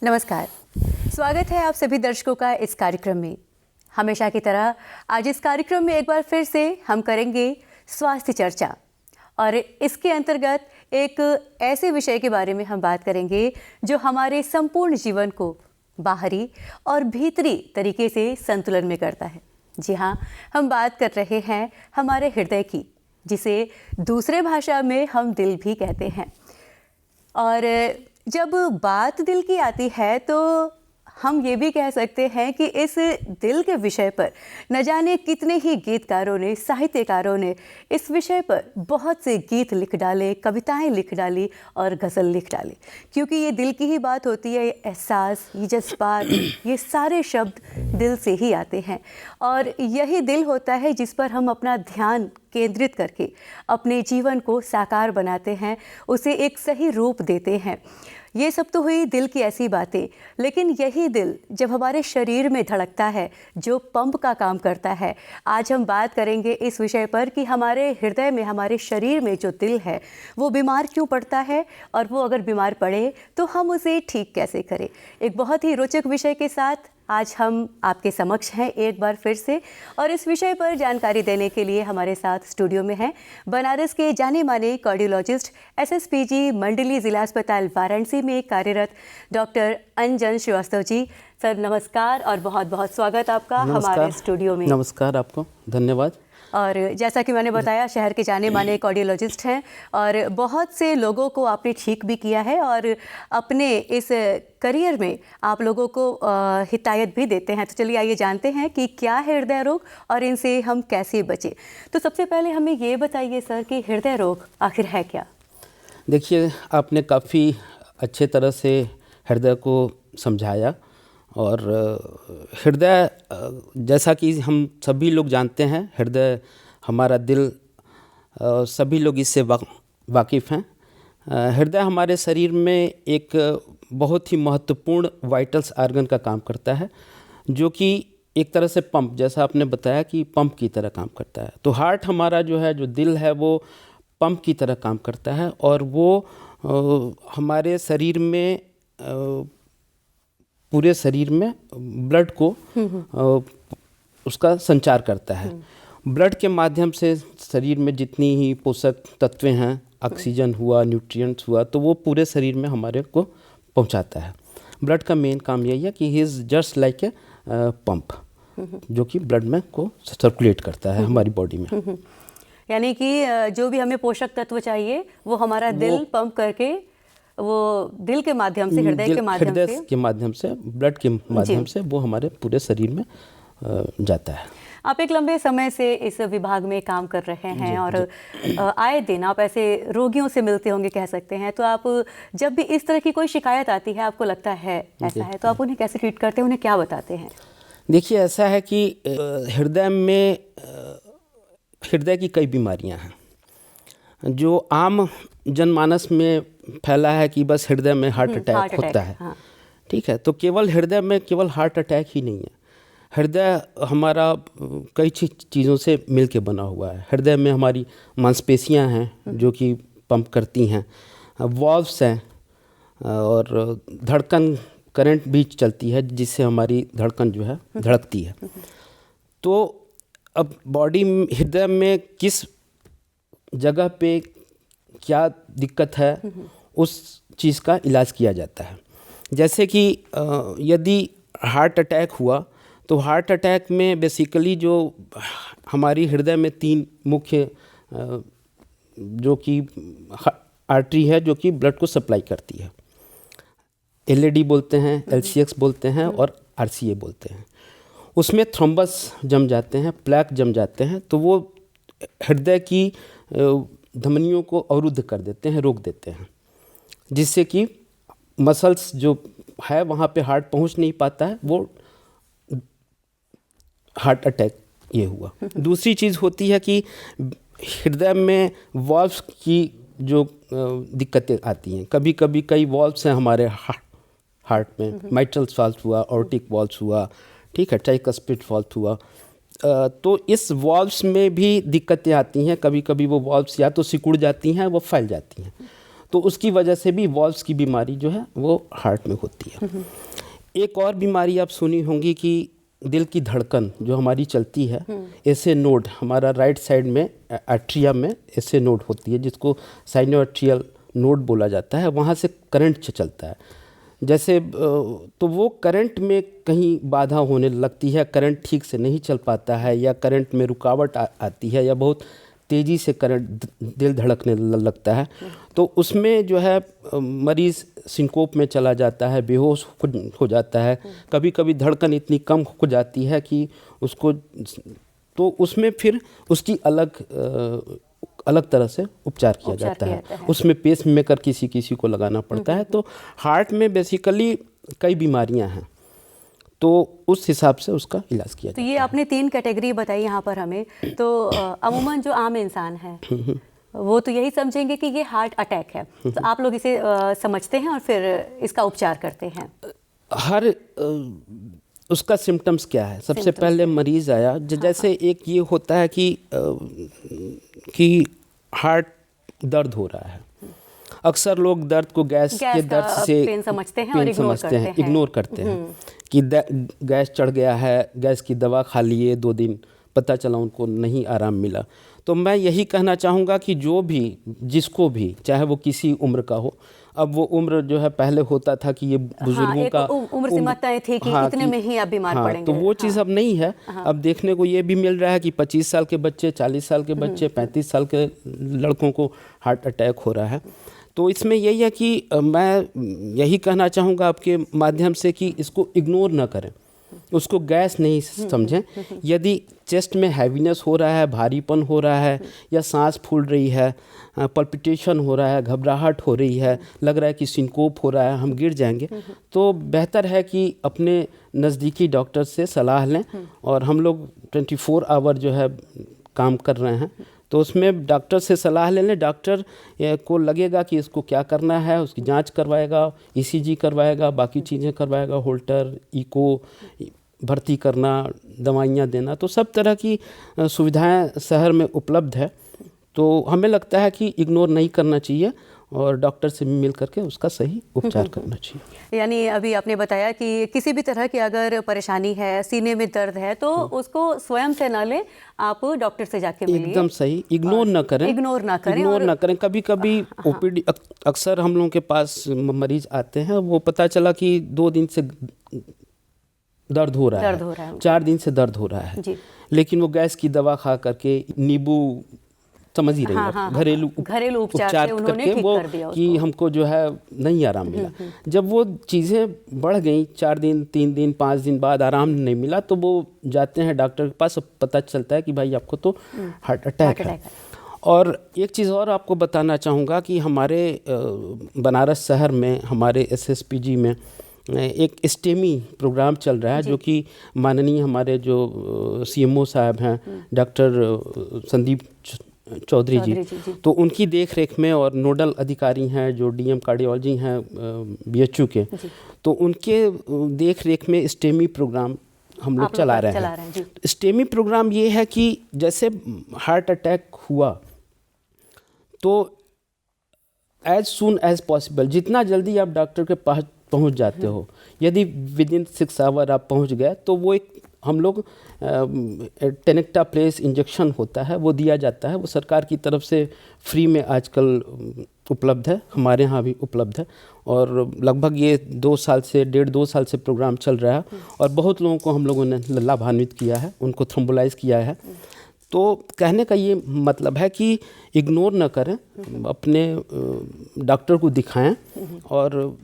नमस्कार, स्वागत है आप सभी दर्शकों का इस कार्यक्रम में। हमेशा की तरह आज इस कार्यक्रम में एक बार फिर से हम करेंगे स्वास्थ्य चर्चा और इसके अंतर्गत एक ऐसे विषय के बारे में हम बात करेंगे जो हमारे संपूर्ण जीवन को बाहरी और भीतरी तरीके से संतुलन में करता है। जी हाँ, हम बात कर रहे हैं हमारे हृदय की, जिसे दूसरे भाषा में हम दिल भी कहते हैं। और जब बात दिल की आती है तो हम ये भी कह सकते हैं कि इस दिल के विषय पर न जाने कितने ही गीतकारों ने, साहित्यकारों ने इस विषय पर बहुत से गीत लिख डाले, कविताएं लिख डाली और गज़ल लिख डाली, क्योंकि ये दिल की ही बात होती है। ये एहसास, ये जज्बात, ये सारे शब्द दिल से ही आते हैं और यही दिल होता है जिस पर हम अपना ध्यान केंद्रित करके अपने जीवन को साकार बनाते हैं, उसे एक सही रूप देते हैं। ये सब तो हुई दिल की ऐसी बातें, लेकिन यही दिल जब हमारे शरीर में धड़कता है, जो पंप का काम करता है। आज हम बात करेंगे इस विषय पर कि हमारे हृदय में, हमारे शरीर में जो दिल है वो बीमार क्यों पड़ता है और वो अगर बीमार पड़े तो हम उसे ठीक कैसे करें। एक बहुत ही रोचक विषय के साथ आज हम आपके समक्ष हैं एक बार फिर से, और इस विषय पर जानकारी देने के लिए हमारे साथ स्टूडियो में हैं बनारस के जाने माने कार्डियोलॉजिस्ट, SSPG मंडली जिला अस्पताल वाराणसी में कार्यरत डॉक्टर अंजन श्रीवास्तव जी। सर नमस्कार और बहुत बहुत स्वागत आपका हमारे स्टूडियो में। नमस्कार, आपको धन्यवाद। और जैसा कि मैंने बताया, शहर के जाने माने कार्डियोलॉजिस्ट हैं और बहुत से लोगों को आपने ठीक भी किया है और अपने इस करियर में आप लोगों को हिदायत भी देते हैं। तो चलिए आइए जानते हैं कि क्या है हृदय रोग और इनसे हम कैसे बचें। तो सबसे पहले हमें ये बताइए सर कि हृदय रोग आखिर है क्या? देखिए, आपने काफ़ी अच्छे तरह से हृदय को समझाया। और हृदय, जैसा कि हम सभी लोग जानते हैं, हृदय हमारा दिल, सभी लोग इससे वाकिफ़ हैं। हृदय हमारे शरीर में एक बहुत ही महत्वपूर्ण वाइटल्स आर्गन का काम करता है, जो कि एक तरह से पंप, जैसा आपने बताया कि पंप की तरह काम करता है। तो हार्ट हमारा जो है, जो दिल है, वो पंप की तरह काम करता है और वो हमारे शरीर में, पूरे शरीर में ब्लड को उसका संचार करता है। ब्लड के माध्यम से शरीर में जितनी ही पोषक तत्व हैं, ऑक्सीजन हुआ, न्यूट्रिएंट्स हुआ, तो वो पूरे शरीर में हमारे को पहुंचाता है। ब्लड का मेन काम यही है कि he is just like a pump, जो कि ब्लड में को सर्कुलेट करता है हमारी बॉडी में। यानी कि जो भी हमें पोषक तत्व चाहिए वो हमारा दिल पंप करके, वो दिल के माध्यम से, हृदय के माध्यम से, ब्लड के माध्यम से वो हमारे पूरे शरीर में जाता है। आप एक लंबे समय से इस विभाग में काम कर रहे हैं और आए दिन आप ऐसे रोगियों से मिलते होंगे, कह सकते हैं। तो आप जब भी इस तरह की कोई शिकायत आती है, आपको लगता है ऐसा है, तो आप उन्हें कैसे ट्रीट करते हैं, उन्हें क्या बताते हैं? देखिए, ऐसा है कि हृदय में, हृदय की कई बीमारियां हैं जो आम जनमानस में फैला है कि बस हृदय में हार्ट अटैक होता है। हाँ। ठीक है, तो केवल हृदय में केवल हार्ट अटैक ही नहीं है। हृदय हमारा कई चीज़ों से मिलके बना हुआ है। हृदय में हमारी मांसपेशियां हैं जो कि पंप करती हैं, वॉल्व्स हैं और धड़कन, करंट भी चलती है जिससे हमारी धड़कन जो है धड़कती है। तो अब बॉडी, हृदय में किस जगह पे क्या दिक्कत है, उस चीज़ का इलाज किया जाता है। जैसे कि यदि हार्ट अटैक हुआ तो हार्ट अटैक में बेसिकली जो हमारी हृदय में 3 मुख्य जो कि आर्टरी है जो कि ब्लड को सप्लाई करती है। LAD बोलते हैं, LCX बोलते हैं और RCA बोलते हैं। उसमें थ्रोम्बस जम जाते हैं, प्लेक जम जाते हैं, तो वो हृदय की धमनियों को अवरुद्ध कर देते हैं, रोक देते हैं, जिससे कि मसल्स जो है वहाँ पे हार्ट पहुँच नहीं पाता है, वो हार्ट अटैक ये हुआ। दूसरी चीज़ होती है कि हृदय में वॉल्व्स की जो दिक्कतें आती हैं। कभी कभी कई वॉल्व्स हैं हमारे हार्ट में, माइट्रल वाल्व हुआ, ऑर्टिक वाल्व हुआ, ठीक है, ट्राइकस्पिड वाल्व हुआ। तो इस वॉल्व्स में भी दिक्कतें आती हैं। कभी कभी वो वॉल्व्स या तो सिकुड़ जाती हैं, वो फैल जाती हैं। तो उसकी वजह से भी वॉल्व्स की बीमारी जो है वो हार्ट में होती है। एक और बीमारी आप सुनी होंगी कि दिल की धड़कन जो हमारी चलती है, एसे नोड, हमारा राइट साइड में एट्रियम में एसे नोड होती है जिसको साइनोएट्रियल नोड बोला जाता है, वहाँ से करंट चलता है। जैसे तो वो करंट में कहीं बाधा होने लगती है, करंट ठीक से नहीं चल पाता है, या करंट में रुकावट आती है, या बहुत तेज़ी से करंट दिल धड़कने लगता है, तो उसमें जो है मरीज़ सिंकोप में चला जाता है, बेहोश हो जाता है। कभी कभी धड़कन इतनी कम हो जाती है कि उसको, तो उसमें फिर उसकी अलग तरह से उपचार किया जाता है। उसमें पेस मेकर किसी किसी को लगाना पड़ता है। तो हार्ट में बेसिकली कई बीमारियां हैं, तो उस हिसाब से उसका इलाज किया जाता है। तो ये आपने 3 कैटेगरी बताई यहाँ पर हमें। तो अमूमन जो आम इंसान है वो तो यही समझेंगे कि ये हार्ट अटैक है, तो आप लोग इसे समझते हैं और फिर इसका उपचार करते हैं। हर उसका सिम्टम्स क्या है, सबसे पहले मरीज़ आया, जैसे एक ये होता है कि हार्ट दर्द हो रहा है। अक्सर लोग दर्द को गैस के दर्द से पेन समझते हैं और इग्नोर करते हैं कि गैस चढ़ गया है, गैस की दवा खा लिए 2 दिन, पता चला उनको नहीं आराम मिला। तो मैं यही कहना चाहूँगा कि जो भी, जिसको भी, चाहे वो किसी उम्र का हो, अब वो उम्र जो है पहले होता था कि ये बुजुर्गों का उम्र सीमा तय थी कि इतने में ही आप बीमार पड़ेंगे। तो वो चीज़ अब नहीं है। अब देखने को ये भी मिल रहा है कि 25 साल के बच्चे, 40 साल के बच्चे, 35 साल के लड़कों को हार्ट अटैक हो रहा है। तो इसमें यही है कि मैं यही कहना चाहूँगा आपके माध्यम से कि इसको इग्नोर ना करें, उसको गैस नहीं समझें। यदि चेस्ट में हैवीनेस हो रहा है, भारीपन हो रहा है, या सांस फूल रही है, पल्पिटेशन हो रहा है, घबराहट हो रही है, लग रहा है कि सिंकोप हो रहा है, हम गिर जाएंगे, तो बेहतर है कि अपने नज़दीकी डॉक्टर से सलाह लें। और हम लोग 24 आवर जो है काम कर रहे हैं, तो उसमें डॉक्टर से सलाह ले लें। डॉक्टर को लगेगा कि इसको क्या करना है, उसकी जांच करवाएगा, ईसीजी करवाएगा, बाकी चीज़ें करवाएगा, होल्टर, इको, भर्ती करना, दवाइयाँ देना, तो सब तरह की सुविधाएं शहर में उपलब्ध है। तो हमें लगता है कि इग्नोर नहीं करना चाहिए और डॉक्टर से मिल करके उसका सही उपचार करना चाहिए। यानी अभी आपने बताया कि किसी भी तरह की अगर परेशानी है, सीने में दर्द है, तो उसको स्वयं से ना लें, आप डॉक्टर से जाके मिलिए। एकदम सही, इग्नोर ना करें। कभी कभी ओपीडी, अक्सर हम लोगों के पास मरीज आते हैं, वो पता चला कि 2 दिन से दर्द हो रहा है, 4 दिन से दर्द हो रहा है, लेकिन वो गैस की दवा खा करके, नींबू, समझ ही रही है, घरेलू उपचार करके वो कि हमको जो है नहीं आराम मिला। जब वो चीज़ें बढ़ गई, 4 दिन, 3 दिन, 5 दिन बाद आराम नहीं मिला, तो वो जाते हैं डॉक्टर के पास, पता चलता है कि भाई आपको तो हार्ट अटैक है। और एक चीज़ और आपको बताना चाहूँगा कि हमारे बनारस शहर में, हमारे SSPG में एक स्टेमी प्रोग्राम चल रहा है, जो कि माननीय हमारे जो CMO साहब हैं, डॉक्टर संदीप चौधरी जी, तो उनकी देख रेख में, और नोडल अधिकारी हैं जो DM कार्डियोलॉजी हैं BHU के, तो उनके देख रेख में स्टेमी प्रोग्राम हम लोग चला रहे हैं। स्टेमी प्रोग्राम ये है कि जैसे हार्ट अटैक हुआ तो एज सुन एज पॉसिबल, जितना जल्दी आप डॉक्टर के पास पहुंच जाते हो, यदि विदिन 6 आवर आप पहुंच गए, तो वो एक हम लोग टेनेक्टा प्लेस इंजेक्शन होता है, वो दिया जाता है। वो सरकार की तरफ से फ्री में आजकल उपलब्ध है, हमारे यहाँ भी उपलब्ध है, और लगभग ये 2 साल से, 1.5-2 साल से प्रोग्राम चल रहा है, और बहुत लोगों को हम लोगों ने लाभान्वित किया है, उनको थ्रोम्बोलाइज किया है। तो कहने का ये मतलब है कि इग्नोर न करें, अपने डॉक्टर को दिखाएं, और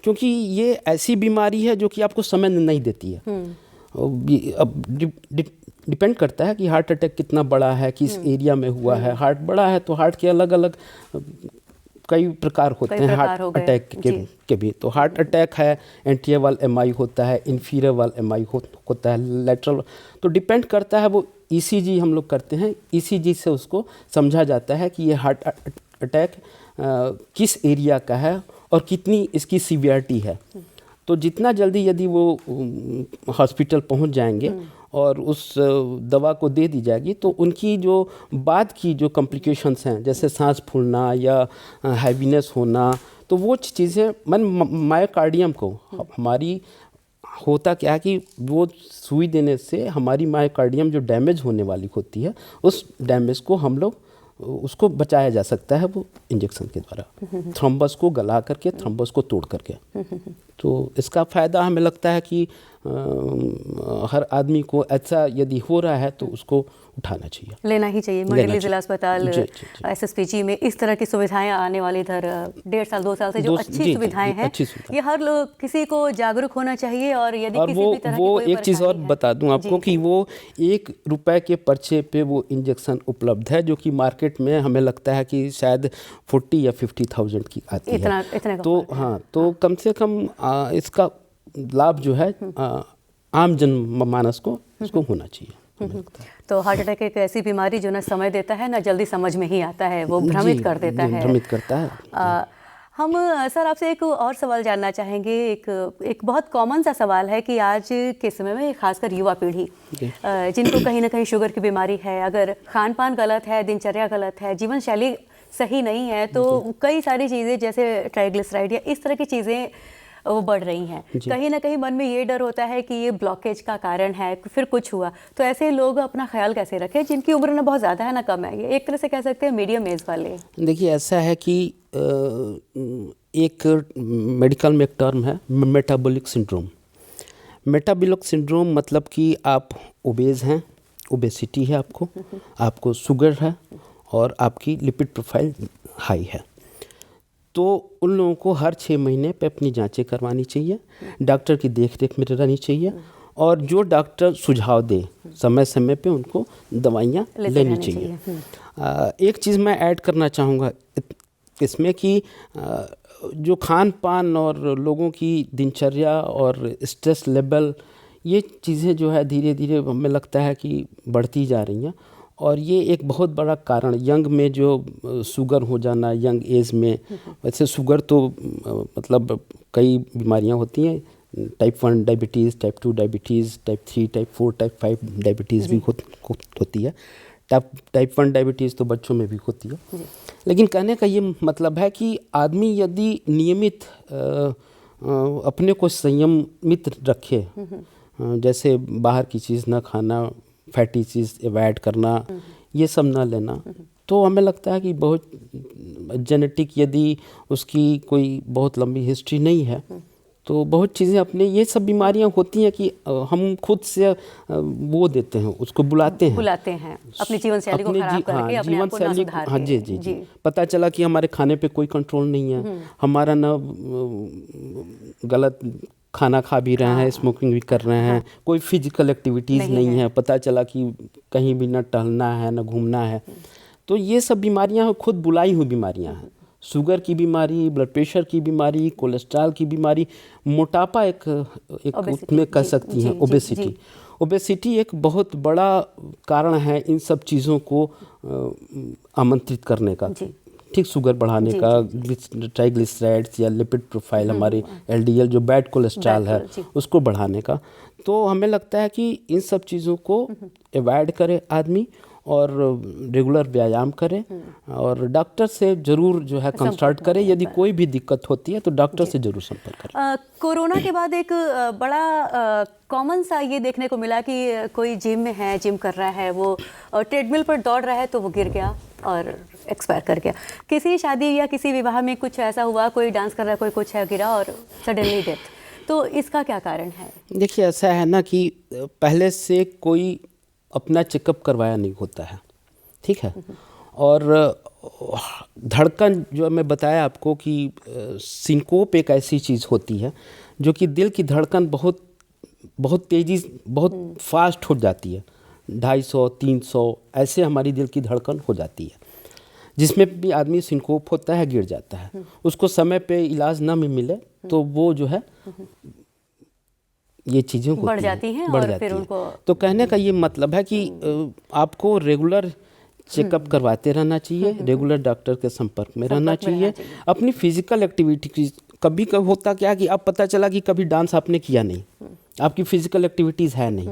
क्योंकि ये ऐसी बीमारी है जो कि आपको समय नहीं देती है। अब डिपेंड करता है कि हार्ट अटैक कितना बड़ा है, किस एरिया में हुआ है। हार्ट बड़ा है तो हार्ट के अलग अलग कई प्रकार होते हैं हार्ट अटैक के भी। तो हार्ट अटैक है, एंटीरियर वाल MI होता है, इंफीरियर वाल MI होता है, लेटरल, तो डिपेंड करता है। वो ECG हम लोग करते हैं, ECG से उसको समझा जाता है कि ये हार्ट अटैक किस एरिया का है और कितनी इसकी सीवियरिटी है। तो जितना जल्दी यदि वो हॉस्पिटल पहुंच जाएंगे और उस दवा को दे दी जाएगी तो उनकी जो बाद की जो कॉम्प्लिकेशंस हैं, जैसे सांस फूलना या हैवीनेस होना, तो वो चीज़ें मायोकार्डियम को हमारी होता क्या है कि वो सुई देने से हमारी मायोकार्डियम जो डैमेज होने वाली होती है, उस डैमेज को हम लोग उसको बचाया जा सकता है वो इंजेक्शन के द्वारा, थ्रोम्बस को गला करके, थ्रोम्बस को तोड़ करके। तो इसका फ़ायदा हमें लगता है कि हर आदमी को ऐसा यदि हो रहा है तो उसको उठाना चाहिए, लेना ही चाहिए। मंडली जिला अस्पताल SSPG में इस तरह की सुविधाएं आने वाली इधर 1.5 साल 2 साल से जो अच्छी सुविधाएं हैं, ये हर लोग किसी को जागरूक होना चाहिए। और यदि किसी भी तरह की कोई एक चीज़ और बता दूं आपको कि वो ₹1 के पर्चे पे वो इंजेक्शन उपलब्ध है, जो कि मार्केट में हमें लगता है कि शायद 40 या 50,000 की आती है। तो हाँ, तो कम से कम इसका लाभ जो है आम जनमानस को इसको होना चाहिए। तो हार्ट अटैक एक ऐसी बीमारी जो ना समय देता है ना जल्दी समझ में ही आता है, वो भ्रमित कर देता है, भ्रमित करता है। हम सर आपसे एक और सवाल जानना चाहेंगे। एक बहुत कॉमन सा सवाल है कि आज के समय में खासकर युवा पीढ़ी जिनको कहीं ना कहीं शुगर की बीमारी है, अगर खान पान गलत है, दिनचर्या गलत है, जीवन शैली सही नहीं है, तो कई सारी चीज़ें जैसे ट्राइग्लिसराइड या इस तरह की चीज़ें वो बढ़ रही हैं। कहीं ना कहीं मन में ये डर होता है कि ये ब्लॉकेज का कारण है, फिर कुछ हुआ तो ऐसे लोग अपना ख्याल कैसे रखें जिनकी उम्र ना बहुत ज़्यादा है ना कम है, ये एक तरह से कह सकते हैं मीडियम एज वाले। देखिए, ऐसा है कि एक मेडिकल में एक टर्म है मेटाबॉलिक सिंड्रोम। मेटाबॉलिक सिंड्रोम मतलब कि आप ओबेज हैं, ओबेसिटी है आपको शुगर है और आपकी लिपिड प्रोफाइल हाई है। तो उन लोगों को हर 6 महीने पे अपनी जांचें करवानी चाहिए, डॉक्टर की देख-रेख में रहनी चाहिए और जो डॉक्टर सुझाव दे समय समय पे उनको दवाइयाँ लेनी चाहिए। एक चीज़ मैं ऐड करना चाहूँगा इसमें कि जो खान पान और लोगों की दिनचर्या और स्ट्रेस लेवल, ये चीज़ें जो है धीरे धीरे हमें लगता है कि बढ़ती जा रही हैं और ये एक बहुत बड़ा कारण यंग में जो शुगर हो जाना, यंग एज में। वैसे शुगर तो मतलब कई बीमारियां होती हैं, type 1 diabetes, type 2 diabetes, type 3, type 4, type 5 diabetes भी होती है। टाइप 1 डायबिटीज़ तो बच्चों में भी होती है। लेकिन कहने का ये मतलब है कि आदमी यदि नियमित अपने को संयमित रखे, जैसे बाहर की चीज़ ना खाना, फैटी चीज़ अवॉइड करना, ये सब ना लेना, तो हमें लगता है कि बहुत जेनेटिक यदि उसकी कोई बहुत लंबी हिस्ट्री नहीं है तो बहुत चीज़ें अपने ये सब बीमारियां होती हैं कि हम खुद से वो देते हैं, उसको बुलाते हैं अपनी जीवन शैली को खराब करके अपने आप को ना सुधार के। हाँ जी। पता चला कि हमारे खाने पे कोई कंट्रोल नहीं है, हमारा ना गलत खाना खा भी रहे हैं, स्मोकिंग भी कर रहे हैं, कोई फिजिकल एक्टिविटीज़ नहीं है, पता चला कि कहीं भी ना टहलना है ना घूमना है। तो ये सब बीमारियां खुद बुलाई हुई बीमारियां हैं। शुगर की बीमारी, ब्लड प्रेशर की बीमारी, कोलेस्ट्रॉल की बीमारी, मोटापा एक उसमें कह सकती हैं, ओबेसिटी एक बहुत बड़ा कारण है इन सब चीज़ों को आमंत्रित करने का, ठीक, शुगर बढ़ाने का, ट्राइग्लिसराइड्स या लिपिड प्रोफाइल, हमारे LDL जो बैड कोलेस्ट्रॉल है उसको बढ़ाने का। तो हमें लगता है कि इन सब चीज़ों को अवॉइड करे आदमी और रेगुलर व्यायाम करे और डॉक्टर से ज़रूर जो है कंसल्ट करे। यदि कोई भी दिक्कत होती है तो डॉक्टर से ज़रूर संपर्क करें। कोरोना के बाद एक बड़ा कॉमन सा ये देखने को मिला कि कोई जिम में है, जिम कर रहा है, वो ट्रेडमिल पर दौड़ रहा है तो वो गिर गया और एक्सपायर कर गया। किसी शादी या किसी विवाह में कुछ ऐसा हुआ, कोई डांस कर रहा है, कोई कुछ है, गिरा और सडनली डेथ। तो इसका क्या कारण है? देखिए, ऐसा है ना कि पहले से कोई अपना चेकअप करवाया नहीं होता है, ठीक है, और धड़कन जो मैं बताया आपको कि सिंकोप एक ऐसी चीज़ होती है जो कि दिल की धड़कन बहुत तेज़ी, बहुत फास्ट हो जाती है, 250, 300 ऐसे हमारी दिल की धड़कन हो जाती है, जिसमें भी आदमी सिंकोप होता है, गिर जाता है, उसको समय पे इलाज ना मिले तो वो जो है ये चीज़ें बढ़ जाती हैं और फिर उनको। तो कहने का ये मतलब है कि आपको रेगुलर चेकअप करवाते रहना चाहिए, रेगुलर डॉक्टर के संपर्क में रहना चाहिए। अपनी फिजिकल एक्टिविटी, कभी कभी होता क्या कि अब पता चला कि कभी डांस आपने किया नहीं, आपकी फिजिकल एक्टिविटीज़ है नहीं,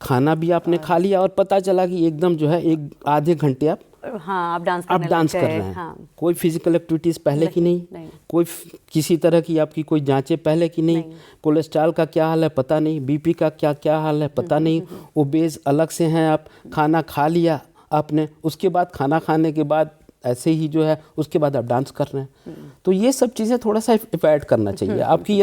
खाना भी आपने खा लिया और पता चला कि एकदम जो है एक आधे घंटे आप आप डांस कर रहे हैं। हाँ। कोई फिजिकल एक्टिविटीज़ पहले की नहीं, कोई किसी तरह की आपकी कोई जांचें पहले की नहीं, कोलेस्ट्रॉल का क्या हाल है पता नहीं, बीपी का क्या हाल है पता नहीं, ओबेस अलग से हैं आप, खाना खा लिया आपने, उसके बाद खाना खाने के बाद ऐसे ही जो है उसके बाद आप डांस कर रहे हैं। तो ये सब चीज़ें थोड़ा सा अवॉइड करना चाहिए आपकी।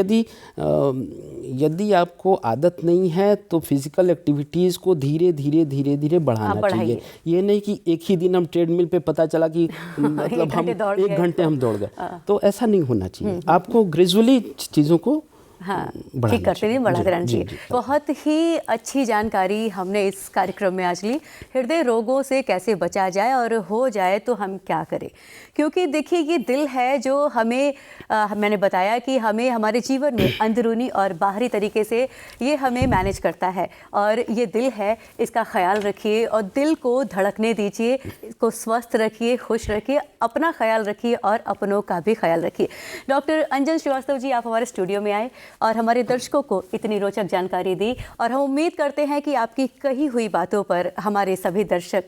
यदि आपको आदत नहीं है तो फिजिकल एक्टिविटीज़ को धीरे धीरे बढ़ाना चाहिए। ये नहीं कि एक ही दिन हम ट्रेडमिल पे पता चला कि मतलब हम 1 घंटे हम दौड़ गए, तो ऐसा नहीं होना चाहिए। आपको ग्रेजुअली चीज़ों को ठीक करते हुए बढ़ाते रहना चाहिए। बहुत ही अच्छी जानकारी हमने इस कार्यक्रम में आज ली। हृदय रोगों से कैसे बचा जाए और हो जाए तो हम क्या करें, क्योंकि देखिए ये दिल है जो हमें मैंने बताया कि हमें हमारे जीवन में अंदरूनी और बाहरी तरीके से ये हमें मैनेज करता है, और ये दिल है, इसका ख्याल रखिए और दिल को धड़कने दीजिए, इसको स्वस्थ रखिए, खुश रखिए, अपना ख्याल रखिए और अपनों का भी ख्याल रखिए। डॉक्टर अंजन श्रीवास्तव जी, आप हमारे स्टूडियो में आए और हमारे दर्शकों को इतनी रोचक जानकारी दी, और हम उम्मीद करते हैं कि आपकी कही हुई बातों पर हमारे सभी दर्शक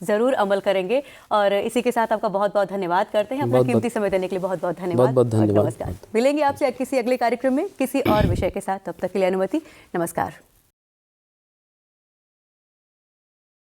ज़रूर अमल करेंगे। और इसी के साथ आपका बहुत बहुत धन्यवाद करते हैं। अपना कीमती समय देने के लिए बहुत बहुत धन्यवाद। बहुत धन्यवाद। नमस्कार। मिलेंगे आपसे किसी अगले कार्यक्रम में किसी और विषय के साथ, तब तक के लिए अनुमति। नमस्कार।